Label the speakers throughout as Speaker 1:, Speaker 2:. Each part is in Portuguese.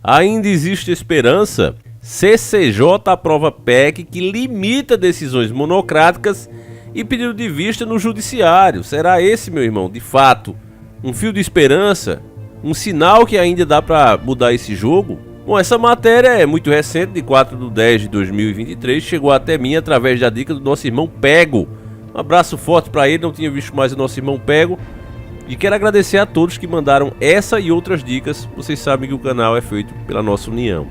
Speaker 1: Ainda existe esperança? CCJ aprova PEC que limita decisões monocráticas e pedido de vista no judiciário. Será esse, meu irmão, de fato, um fio de esperança? Um sinal que ainda dá para mudar esse jogo? Bom, essa matéria é muito recente, de 4/10/2023, chegou até mim através da dica do nosso irmão Pego. Um abraço forte para ele, não tinha visto mais o nosso irmão Pego. E quero agradecer a todos que mandaram essa e outras dicas. Vocês sabem que o canal é feito pela nossa união.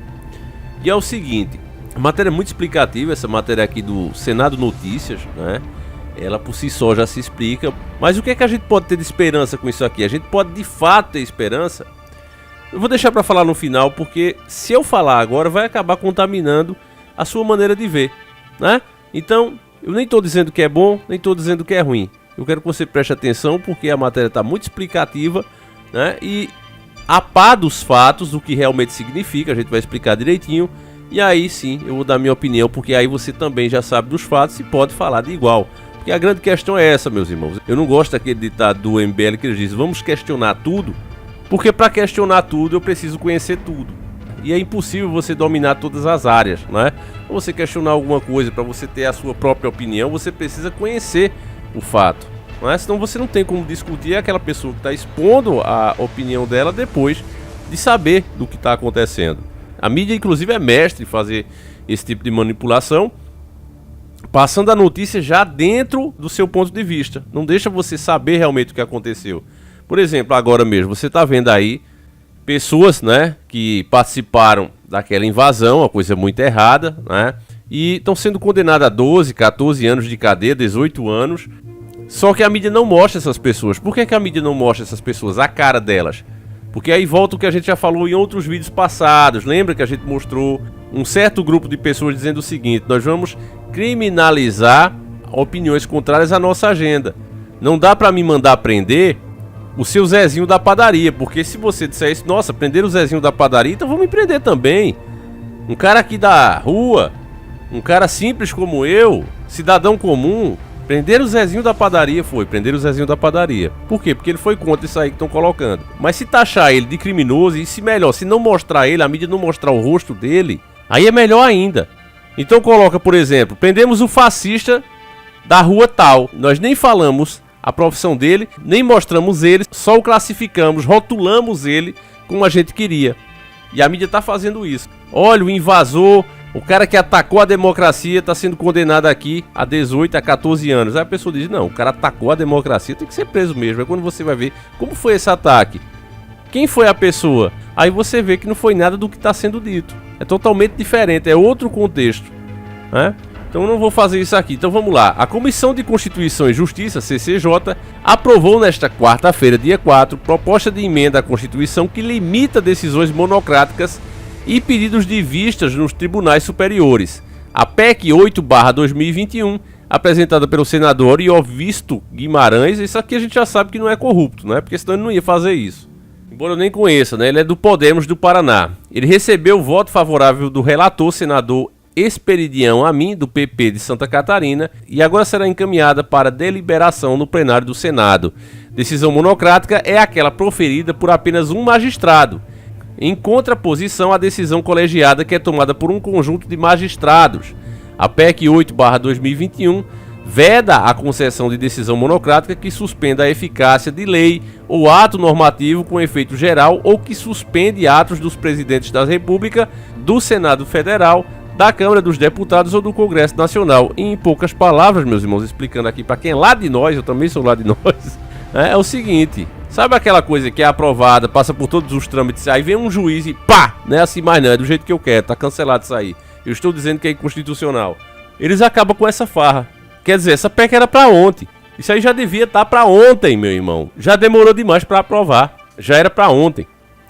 Speaker 1: E é o seguinte, a matéria é muito explicativa, essa matéria aqui do Senado Notícias, né? Ela por si só já se explica. Mas o que é que a gente pode ter de esperança com isso aqui? A gente pode de fato ter esperança? Eu vou deixar para falar no final, porque se eu falar agora vai acabar contaminando a sua maneira de ver, né? Então, eu nem estou dizendo que é bom, nem estou dizendo que é ruim. Eu quero que você preste atenção, porque a matéria está muito explicativa, né? E a par dos fatos, o que realmente significa, a gente vai explicar direitinho. E aí sim, eu vou dar minha opinião, porque aí você também já sabe dos fatos e pode falar de igual. Porque a grande questão é essa, meus irmãos. Eu não gosto daquele ditado do MBL que ele diz, vamos questionar tudo. Porque para questionar tudo, eu preciso conhecer tudo. E é impossível você dominar todas as áreas, né? Para você questionar alguma coisa, para você ter a sua própria opinião, você precisa conhecer o fato, não é? Senão você não tem como discutir aquela pessoa que está expondo a opinião dela depois de saber do que está acontecendo. A mídia, inclusive, é mestre em fazer esse tipo de manipulação, passando a notícia já dentro do seu ponto de vista. Não deixa você saber realmente o que aconteceu. Por exemplo, agora mesmo, você está vendo aí pessoas, né, que participaram daquela invasão, uma coisa muito errada, né? E estão sendo condenadas a 12, 14 anos de cadeia, 18 anos. Só que a mídia não mostra essas pessoas. Por que a mídia não mostra essas pessoas, a cara delas? Porque aí volta o que a gente já falou em outros vídeos passados. Lembra que a gente mostrou um certo grupo de pessoas dizendo o seguinte: nós vamos criminalizar opiniões contrárias à nossa agenda. Não dá pra me mandar prender o seu Zezinho da padaria, porque se você disser isso, nossa, prender o Zezinho da padaria, então vamos me prender também. Um cara aqui da rua, um cara simples como eu, cidadão comum, prender o Zezinho da padaria prender o Zezinho da padaria. Por quê? Porque ele foi contra isso aí que estão colocando. Mas se taxar ele de criminoso, e se melhor, se não mostrar ele, a mídia não mostrar o rosto dele, aí é melhor ainda. Então coloca, por exemplo, prendemos o fascista da rua tal. Nós nem falamos a profissão dele, nem mostramos ele, só o classificamos, rotulamos ele como a gente queria. E a mídia tá fazendo isso. Olha, o invasor, o cara que atacou a democracia está sendo condenado aqui a 18 a 14 anos. Aí a pessoa diz, não, o cara atacou a democracia, tem que ser preso mesmo. É quando você vai ver como foi esse ataque. Quem foi a pessoa? Aí você vê que não foi nada do que está sendo dito. É totalmente diferente, é outro contexto, né? Então eu não vou fazer isso aqui. Então vamos lá. A Comissão de Constituição e Justiça, CCJ, aprovou nesta quarta-feira, dia 4, proposta de emenda à Constituição que limita decisões monocráticas e pedidos de vistas nos tribunais superiores. A PEC 8/2021, apresentada pelo senador Iovisto Guimarães, isso aqui a gente já sabe que não é corrupto, né? Porque senão ele não ia fazer isso. Embora eu nem conheça, né? Ele é do Podemos do Paraná. Ele recebeu o voto favorável do relator, senador Esperidião Amin, do PP de Santa Catarina, e agora será encaminhada para deliberação no plenário do Senado. Decisão monocrática é aquela proferida por apenas um magistrado, em contraposição à decisão colegiada que é tomada por um conjunto de magistrados. A PEC 8/2021 veda a concessão de decisão monocrática que suspenda a eficácia de lei ou ato normativo com efeito geral ou que suspende atos dos presidentes da República, do Senado Federal, da Câmara dos Deputados ou do Congresso Nacional. E em poucas palavras, meus irmãos, explicando aqui para quem é lá de nós, eu também sou lá de nós, é o seguinte: sabe aquela coisa que é aprovada, passa por todos os trâmites, aí vem um juiz e pá, não é assim mais não, é do jeito que eu quero, tá cancelado isso aí. Eu estou dizendo que é inconstitucional. Eles acabam com essa farra. Quer dizer, essa PEC era para ontem. Isso aí já devia estar para ontem, meu irmão. Já demorou demais para aprovar. Já era para ontem.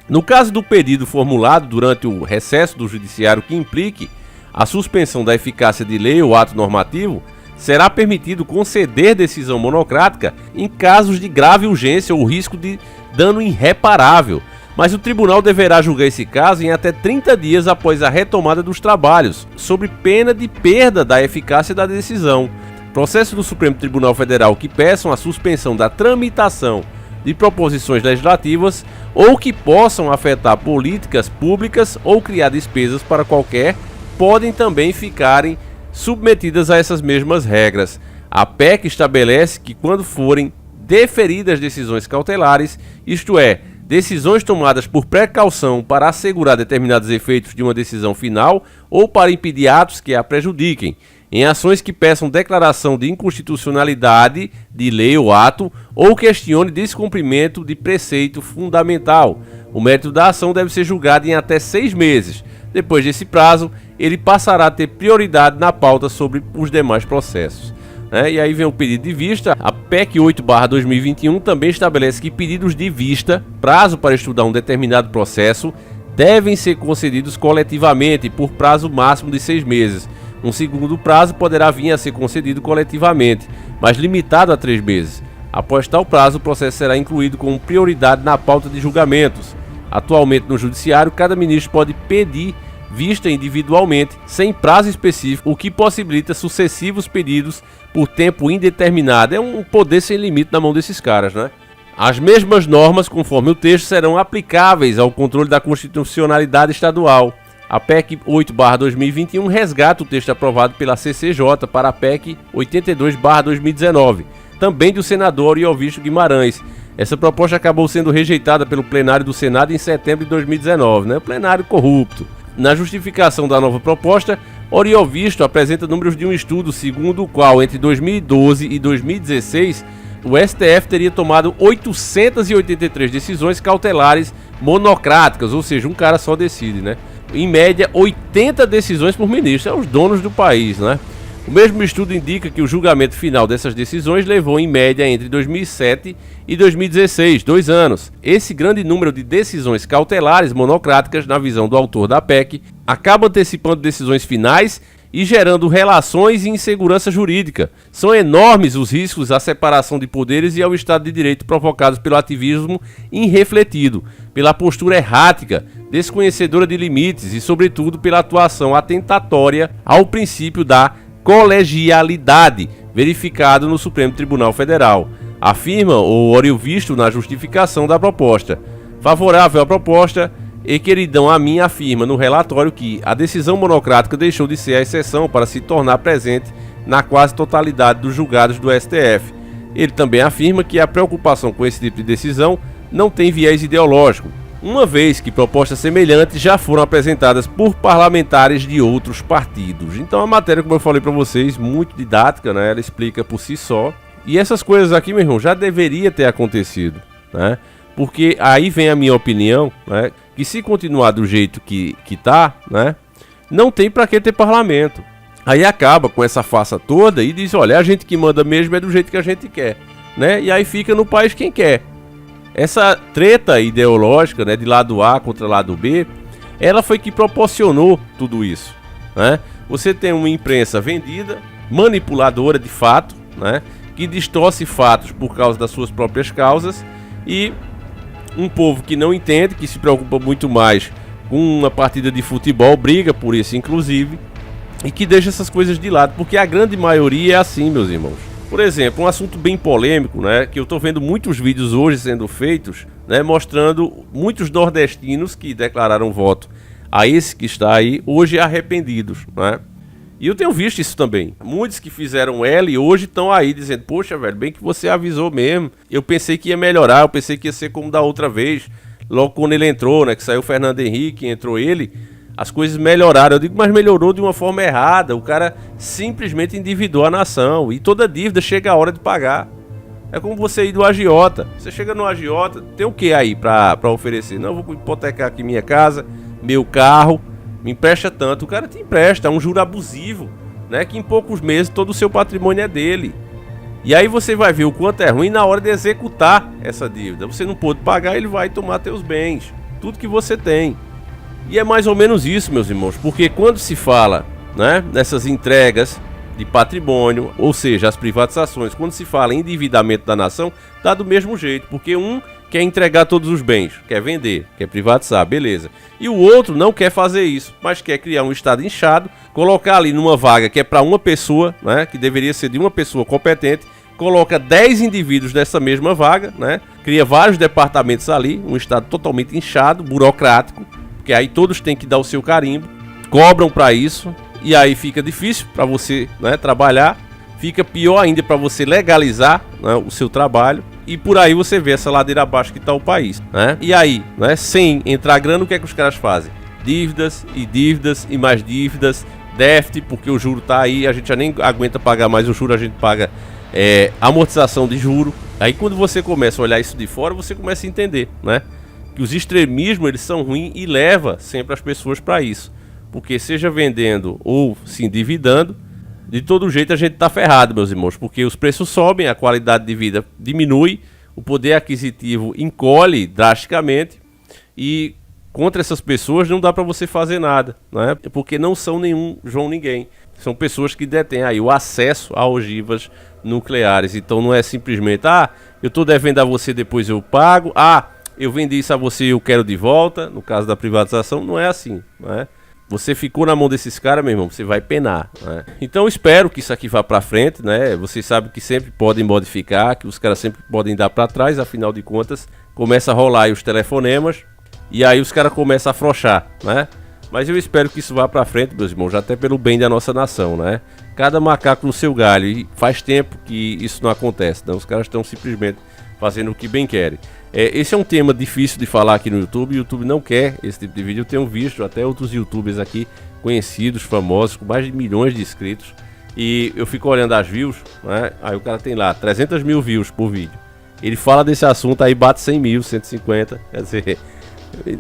Speaker 1: No caso do pedido formulado durante o recesso do judiciário que implique a suspensão da eficácia de lei ou ato normativo, será permitido conceder decisão monocrática em casos de grave urgência ou risco de dano irreparável, mas o tribunal deverá julgar esse caso em até 30 dias após a retomada dos trabalhos, sob pena de perda da eficácia da decisão. Processos do Supremo Tribunal Federal que peçam a suspensão da tramitação de proposições legislativas ou que possam afetar políticas públicas ou criar despesas para qualquer, podem também ficarem submetidas a essas mesmas regras. A PEC estabelece que quando forem deferidas decisões cautelares, isto é, decisões tomadas por precaução para assegurar determinados efeitos de uma decisão final ou para impedir atos que a prejudiquem, em ações que peçam declaração de inconstitucionalidade de lei ou ato ou questione descumprimento de preceito fundamental. O mérito da ação deve ser julgado em até 6 meses. Depois desse prazo, ele passará a ter prioridade na pauta sobre os demais processos. E aí vem o pedido de vista. A PEC 8/2021 também estabelece que pedidos de vista, prazo para estudar um determinado processo, devem ser concedidos coletivamente por prazo máximo de 6 meses. Um segundo prazo poderá vir a ser concedido coletivamente, mas limitado a 3 meses. Após tal prazo, o processo será incluído como prioridade na pauta de julgamentos. Atualmente no Judiciário, cada ministro pode pedir vista individualmente, sem prazo específico, o que possibilita sucessivos pedidos por tempo indeterminado. É um poder sem limite na mão desses caras, né? As mesmas normas, conforme o texto, serão aplicáveis ao controle da constitucionalidade estadual. A PEC 8/2021 resgata o texto aprovado pela CCJ para a PEC 82/2019, também do senador Oriovisto Guimarães. Essa proposta acabou sendo rejeitada pelo plenário do Senado em setembro de 2019, né? O plenário corrupto. Na justificação da nova proposta, Oriovisto apresenta números de um estudo segundo o qual, entre 2012 e 2016, o STF teria tomado 883 decisões cautelares monocráticas, ou seja, um cara só decide, né? Em média, 80 decisões por ministro, são os donos do país, né? O mesmo estudo indica que o julgamento final dessas decisões levou em média entre 2007 e 2016, 2 anos. Esse grande número de decisões cautelares monocráticas, na visão do autor da PEC, acaba antecipando decisões finais e gerando relações e insegurança jurídica. São enormes os riscos à separação de poderes e ao Estado de Direito provocados pelo ativismo irrefletido, pela postura errática, desconhecedora de limites e, sobretudo, pela atuação atentatória ao princípio da colegialidade, verificado no Supremo Tribunal Federal, afirma o Oriovisto na justificação da proposta. Favorável à proposta, e queridão a mim afirma no relatório que a decisão monocrática deixou de ser a exceção para se tornar presente na quase totalidade dos julgados do STF. Ele também afirma que a preocupação com esse tipo de decisão não tem viés ideológico, uma vez que propostas semelhantes já foram apresentadas por parlamentares de outros partidos. Então a matéria, como eu falei para vocês, muito didática, né? Ela explica por si só. E essas coisas aqui, meu irmão, já deveria ter acontecido, né? Porque aí vem a minha opinião, né? Que se continuar do jeito que tá, né? Não tem para que ter parlamento. Aí acaba com essa farsa toda e diz, olha, a gente que manda mesmo é do jeito que a gente quer, né? E aí fica no país quem quer. Essa treta ideológica, né, de lado A contra lado B, ela foi que proporcionou tudo isso, né? Você tem uma imprensa vendida, manipuladora de fato, né, que distorce fatos por causa das suas próprias causas, e um povo que não entende, que se preocupa muito mais com uma partida de futebol, briga por isso inclusive, e que deixa essas coisas de lado, porque a grande maioria é assim, meus irmãos. Por exemplo, um assunto bem polêmico, né, que eu tô vendo muitos vídeos hoje sendo feitos, né, mostrando muitos nordestinos que declararam voto a esse que está aí, hoje arrependidos, né? E eu tenho visto isso também. Muitos que fizeram L hoje estão aí dizendo, poxa, velho, bem que você avisou mesmo. Eu pensei que ia melhorar, eu pensei que ia ser como da outra vez. Logo quando ele entrou, né, que saiu o Fernando Henrique, entrou ele, as coisas melhoraram. Eu digo, mas melhorou de uma forma errada. O cara simplesmente endividou a nação. E toda dívida chega a hora de pagar. É como você ir do agiota. Você chega no agiota, tem o que aí pra oferecer? Não, eu vou hipotecar aqui minha casa, meu carro, me empresta tanto. O cara te empresta, é um juro abusivo, né? Que em poucos meses todo o seu patrimônio é dele. E aí você vai ver o quanto é ruim na hora de executar essa dívida. Você não pôde pagar, ele vai tomar teus bens, tudo que você tem. E é mais ou menos isso, meus irmãos, porque quando se fala, né, nessas entregas de patrimônio, ou seja, as privatizações, quando se fala em endividamento da nação, tá do mesmo jeito, porque um quer entregar todos os bens, quer vender, quer privatizar, beleza. E o outro não quer fazer isso, mas quer criar um estado inchado, colocar ali numa vaga que é para uma pessoa, né, que deveria ser de uma pessoa competente, coloca 10 indivíduos nessa mesma vaga, né? Cria vários departamentos ali, um estado totalmente inchado, burocrático, porque aí todos têm que dar o seu carimbo, cobram para isso, e aí fica difícil para você, né, trabalhar, fica pior ainda para você legalizar, né, o seu trabalho, e por aí você vê essa ladeira abaixo que está o país, né? E aí, né, sem entrar grana, o que é que os caras fazem? Dívidas e mais dívidas, déficit, porque o juro tá aí, a gente já nem aguenta pagar mais o juro, a gente paga amortização de juro. Aí quando você começa a olhar isso de fora, você começa a entender, né, que os extremismos eles são ruins e leva sempre as pessoas para isso, porque seja vendendo ou se endividando, de todo jeito a gente tá ferrado, meus irmãos, porque os preços sobem, a qualidade de vida diminui, o poder aquisitivo encolhe drasticamente e contra essas pessoas não dá para você fazer nada, né? Porque não são nenhum João Ninguém. São pessoas que detêm aí o acesso a ogivas nucleares. Então não é simplesmente, eu tô devendo a você, depois eu pago. Eu vendi isso a você, eu quero de volta. No caso da privatização, não é assim, né? Você ficou na mão desses caras, meu irmão, você vai penar, né? Então espero que isso aqui vá pra frente, né? Vocês sabem que sempre podem modificar, que os caras sempre podem dar pra trás, afinal de contas, começa a rolar aí os telefonemas. E aí os caras começam a afrouxar, né? Mas eu espero que isso vá pra frente, meus irmãos, até pelo bem da nossa nação, né? Cada macaco no seu galho, e faz tempo que isso não acontece, né? Os caras estão simplesmente fazendo o que bem querem. Esse é um tema difícil de falar aqui no YouTube, o YouTube não quer esse tipo de vídeo. Eu tenho visto até outros youtubers aqui, conhecidos, famosos, com mais de milhões de inscritos, e eu fico olhando as views, né? Aí o cara tem lá 300 mil views por vídeo. Ele fala desse assunto, aí bate 100 mil, 150, quer dizer...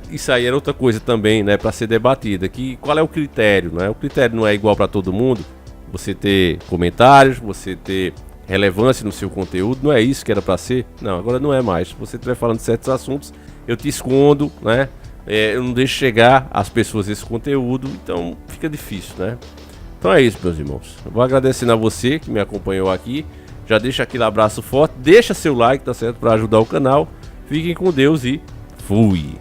Speaker 1: Isso aí era outra coisa também, né, para ser debatida, que qual é o critério, né? O critério não é igual para todo mundo. Você ter comentários, você ter relevância no seu conteúdo, não é isso que era para ser? Não, agora não é mais. Se você estiver falando de certos assuntos, eu te escondo, né? Eu não deixo chegar às pessoas esse conteúdo, então fica difícil, né? Então é isso, meus irmãos. Eu vou agradecendo a você que me acompanhou aqui. Já deixa aquele abraço forte, deixa seu like, tá certo, para ajudar o canal. Fiquem com Deus e fui!